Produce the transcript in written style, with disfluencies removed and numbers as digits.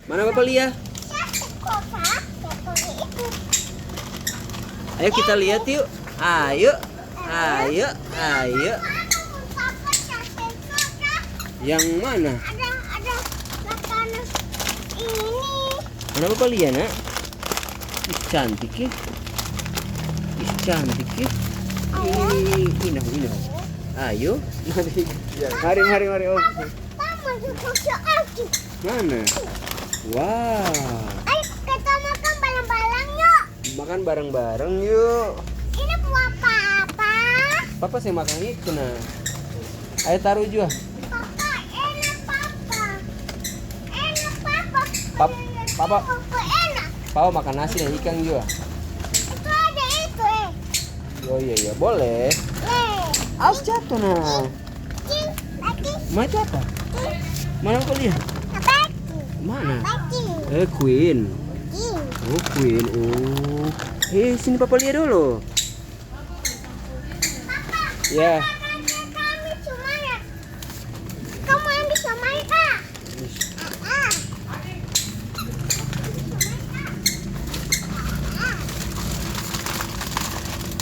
Mana Papa Lia? Ayo kita lihat yuk. Ayo. Ayo. Ayo. Yang mana? Ada makanan ini. Mana Papa Lia, Nak? Ih, cantik ya. Ih, cantik ya. Ini. Ayo. Mari. Oh. Mana? Wow. Ayo kita makan bareng-bareng yuk. Makan bareng-bareng yuk. Ini buat Papa. Papa saya makan itu nah. Ayo taruh juga. Papa, enak Papa. Enak Papa. Papa. Papa enak. Papa makan nasi dan ikan juga. Itu ada itu Oh iya boleh. Awas jatuh nah. Lagi. Macam apa? Mana Papa lihat? Apa? Mana? Lagi. Queen. Oh Queen. Oh. Sini Papa lihat dulu. Ya.